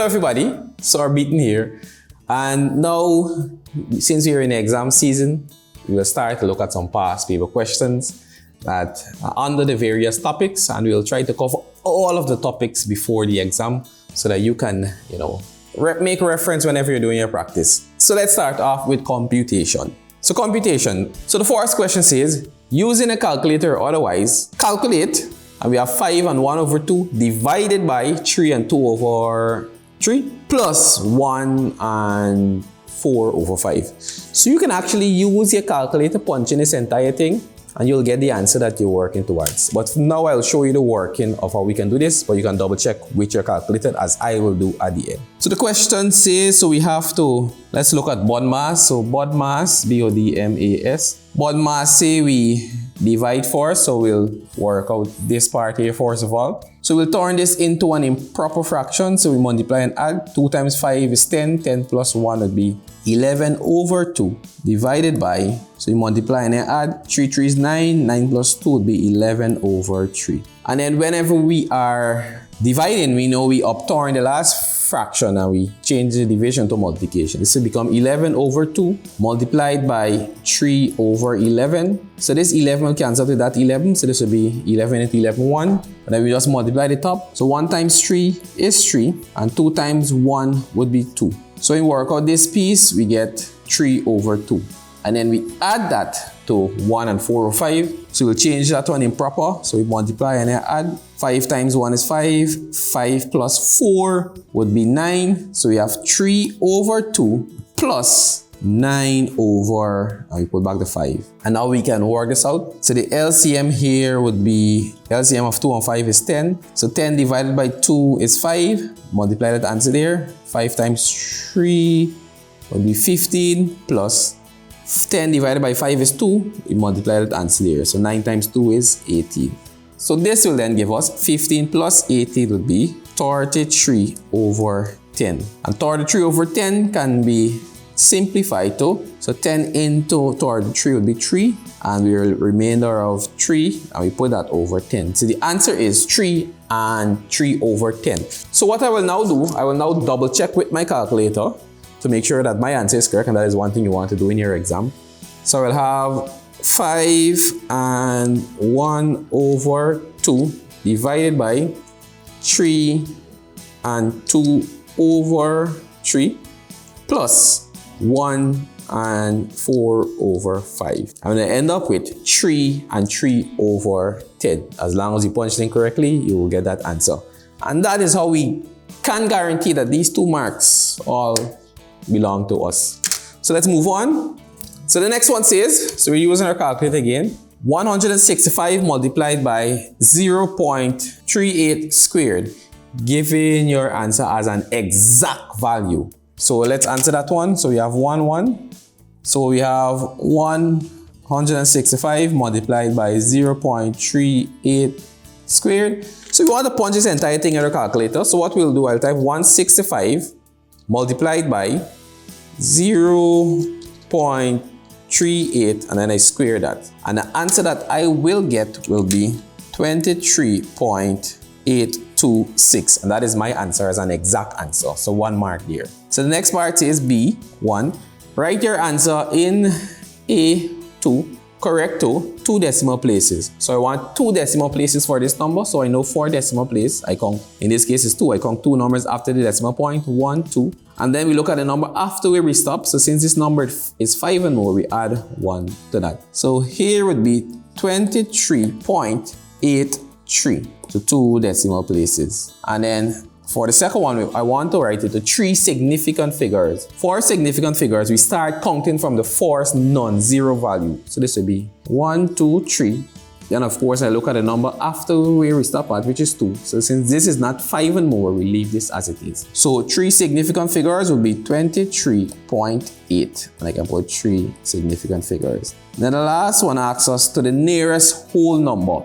Hello everybody, Sir Beaton here, and now since we're in the exam season, we will start to look at some past paper questions that are under the various topics, and we'll try to cover all of the topics before the exam so that you can, make reference whenever you're doing your practice. So let's start off with computation. So the first question says, using a calculator or otherwise, calculate, and we have 5 and 1 over 2 divided by 3 and 2 over 3 plus 1 and 4 over 5. So you can actually use your calculator, punch in this entire thing, and you'll get the answer that you're working towards. But now I'll show you the working of how we can do this, but you can double check with your calculator as I will do at the end. So the question says, let's look at body mass. So body mass, B-O-D-M-A-S. Body mass, say we divide first, so we'll work out this part here first of all. So we'll turn this into an improper fraction, so we multiply and add. 2 times 5 is 10, 10 plus 1 would be 11 over 2 divided by, so you multiply and then add, 3 3 is 9, 9 plus 2 would be 11 over 3. And then whenever we are dividing, we know we upturn the last fraction and we change the division to multiplication. This will become 11 over 2 multiplied by 3 over 11. So this 11 will cancel with that 11, so this will be 11 into 11, 1. And then we just multiply the top. So 1 times 3 is 3, and 2 times 1 would be 2. So when we work out this piece, we get 3 over 2. And then we add that to 1 and 4 over 5. So we'll change that to an improper. So we multiply and then add. 5 times 1 is 5. 5 plus 4 would be 9. So we have 3 over 2 plus 9 over, and we put back the 5. And now we can work this out. So the LCM here would be, LCM of 2 and 5 is 10. So 10 divided by 2 is 5. Multiply that answer there. 5 times 3 would be 15 plus 10 divided by 5 is 2. We multiply that answer there. So 9 times 2 is 18. So this will then give us 15 plus 18 would be 33 over 10. And 33 over 10 can be simplified to, so 10 into 33 would be 3, and we will remainder of 3, and we put that over 10. So the answer is 3 and 3 over 10. So what I will now do, I will now double check with my calculator to make sure that my answer is correct, and that is one thing you want to do in your exam. So I will have 5 and 1 over 2 divided by 3 and 2 over 3 plus 1 and 4 over 5. I'm going to end up with 3 and 3 over 10. As long as you punch it in correctly, you will get that answer. And that is how we can guarantee that these 2 marks all belong to us. So let's move on. So the next one says, so we're using our calculator again, 165 multiplied by 0.38 squared, giving your answer as an exact value. So let's answer that one. So we have 1, 1. So we have 165 multiplied by 0.38 squared. So we want to punch this entire thing in our calculator. So what we'll do, I'll type 165 multiplied by 0.38, and then I square that. And the answer that I will get will be 23.826, and that is my answer as an exact answer. So 1 mark there. So the next part is B1. Write your answer in A2, correct to 2 decimal places. So I want 2 decimal places for this number. So I know 4 decimal places. I count, in this case is 2. I count 2 numbers after the decimal point, 1, 2. And then we look at the number after where we stop. So since this number is 5 and more, we add 1 to that. So here would be 23.83 to 2 decimal places. And then for the second one, I want to write it to 3 significant figures. For significant figures, we start counting from the first non-zero value. So this would be 1, 2, 3. Then of course, I look at the number after where we stop at, which is 2. So since this is not 5 and more, we leave this as it is. So 3 significant figures will be 23.8. And I can put 3 significant figures. Then the last one asks us to the nearest whole number.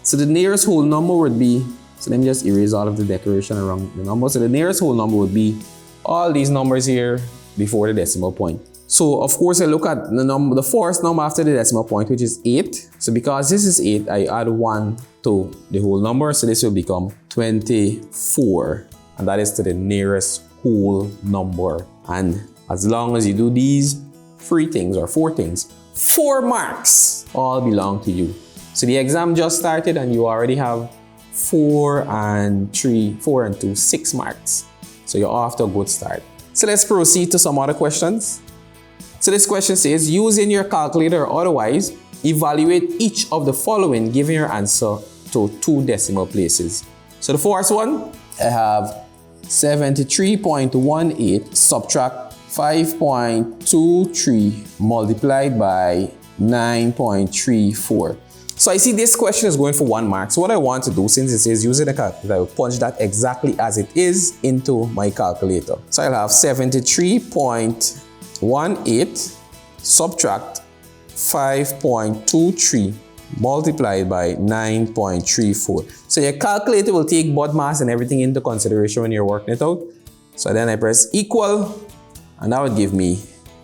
So the nearest whole number would be, so let me just erase all of the decoration around the number. So the nearest whole number would be all these numbers here before the decimal point. So of course I look at the first number after the decimal point, which is 8. So because this is 8, I add 1 to the whole number. So this will become 24. and that is to the nearest whole number. And as long as you do these 3 things or 4 things, 4 marks all belong to you. So the exam just started and you already have 4 and 2, 6 marks. So you're off to a good start. So let's proceed to some other questions. So this question says, using your calculator or otherwise, evaluate each of the following, giving your answer to 2 decimal places. So the first one, I have 73.18 subtract 5.23 multiplied by 9.34. So I see this question is going for 1 mark. So what I want to do, since it says using a calculator, I will punch that exactly as it is into my calculator. So I'll have 73.18 subtract 5.23 multiplied by 9.34. So your calculator will take BODMAS and everything into consideration when you're working it out. So then I press equal, and that would give me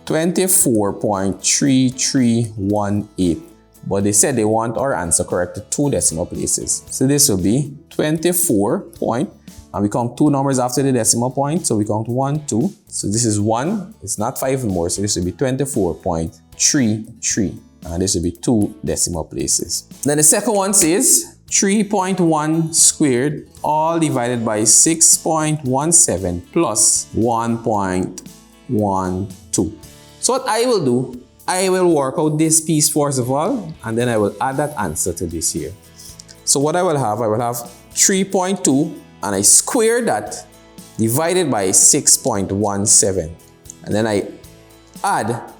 24.3318. But they said they want our answer correct to 2 decimal places. So this will be 24 point, and we count 2 numbers after the decimal point. So we count 1, 2. So this is 1, it's not 5 anymore. So this will be 24.33. And this will be 2 decimal places. Then the second one says 3.1 squared all divided by 6.17 plus 1.12. So what I will do, I will work out this piece first of all, and then I will add that answer to this here. So what I will have 3.2, and I square that divided by 6.17. And then I add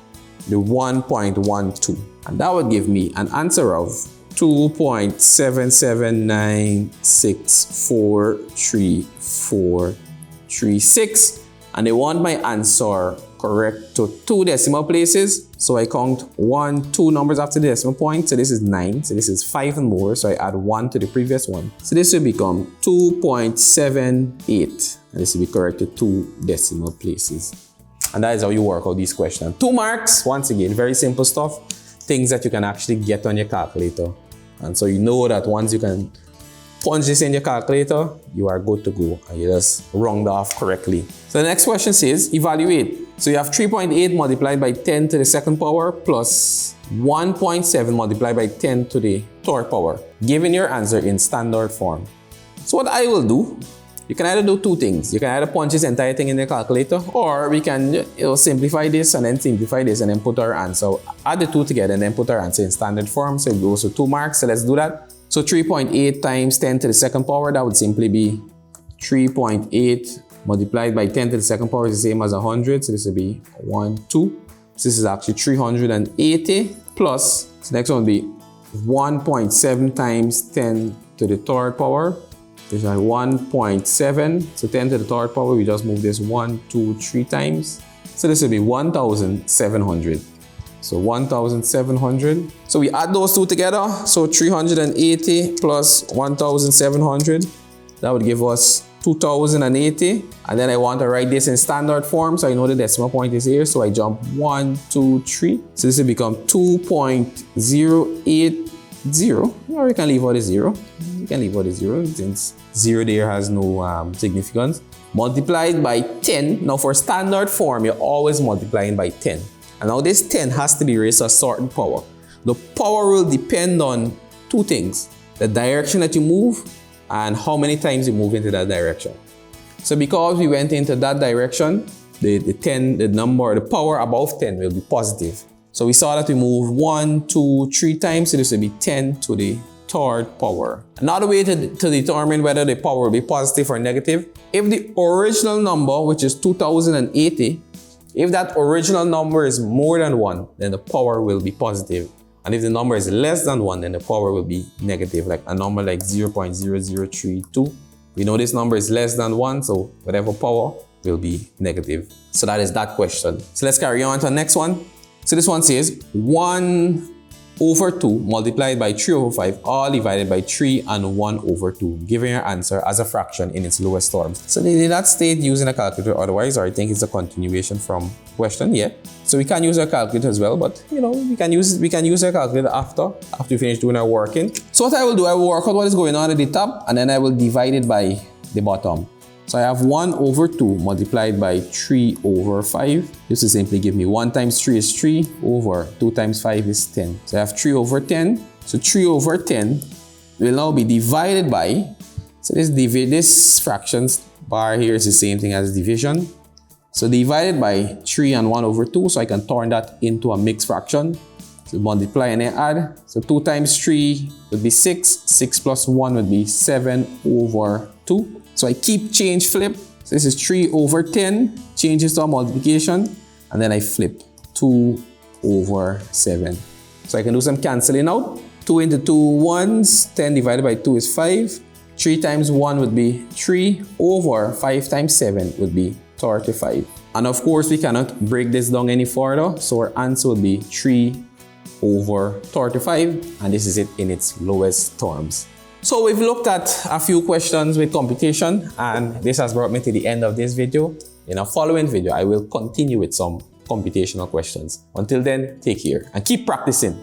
the 1.12. And that would give me an answer of 2.7796434336. And they want my answer correct to 2 decimal places. So I count 1, 2 numbers after the decimal point. So this is 9. So this is 5 and more. So I add 1 to the previous one. So this will become 2.78. And this will be correct to 2 decimal places. And that is how you work out these questions. 2 marks, once again, very simple stuff. Things that you can actually get on your calculator. And so you know that once you can punch this in your calculator, you are good to go, and you just round off correctly. So the next question says, evaluate. So you have 3.8 multiplied by 10 to the 2nd power plus 1.7 multiplied by 10 to the 3rd power, given your answer in standard form. So what I will do, you can either do 2 things. You can either punch this entire thing in the calculator, or we can simplify this and then simplify this and then put our answer, add the 2 together and then put our answer in standard form. So it goes to 2 marks. So let's do that. So 3.8 times 10 to the 2nd power, that would simply be 3.8 multiplied by 10 to the 2nd power is the same as 100. So this will be 1, 2. So this is actually 380 plus, so next one will be 1.7 times 10 to the 3rd power. This is 1.7. So 10 to the 3rd power, we just move this 1, 2, 3 times. So this will be 1,700. So 1,700. So we add those 2 together. So 380 plus 1,700. That would give us 2,080. And then I want to write this in standard form, so I know the decimal point is here. So I jump 1, 2, 3. So this will become 2.080. Or we can leave out a 0. We can leave out a 0 since 0 there has no significance. Multiplied by 10. Now for standard form, you're always multiplying by 10. And now this 10 has to be raised to a certain power. The power will depend on 2 things: the direction that you move and how many times you move into that direction. So because we went into that direction, the power above 10 will be positive. So we saw that we move 1, 2, 3 times, so this will be 10 to the 3rd power. Another way to determine whether the power will be positive or negative, if the original number, which is 2,080, if that original number is more than 1, then the power will be positive. And if the number is less than 1, then the power will be negative, like a number like 0.0032. We know this number is less than 1, so whatever power will be negative. So that is that question. So let's carry on to the next one. So this one says 1/2 multiplied by 3/5 all divided by 3 and 1/2, giving your answer as a fraction in its lowest form. So they did not state using a calculator otherwise, or I think it's a continuation from question. Yeah. So we can use our calculator as well, but you know, we can use our calculator after we finish doing our working. So what I will do, I will work out what is going on at the top, and then I will divide it by the bottom. So I have 1 over 2 multiplied by 3 over 5. This will simply give me 1 times 3 is 3 over 2 times 5 is 10. So I have 3 over 10. So 3 over 10 will now be divided by, so this fractions bar here is the same thing as division. So divided by 3 and 1 over 2, so I can turn that into a mixed fraction. So multiply and then add. So 2 times 3 would be 6. 6 plus 1 would be 7 over 2. So I keep change flip. So this is 3 over 10, changes to a multiplication, and then I flip 2 over 7. So I can do some cancelling out. 2 into 2 ones, 10 divided by 2 is 5. 3 times 1 would be 3 over 5 times 7 would be 35. And of course, we cannot break this down any further, so our answer would be 3 over 35, and this is it in its lowest terms. So we've looked at a few questions with computation, and this has brought me to the end of this video. In a following video, I will continue with some computational questions. Until then, take care and keep practicing.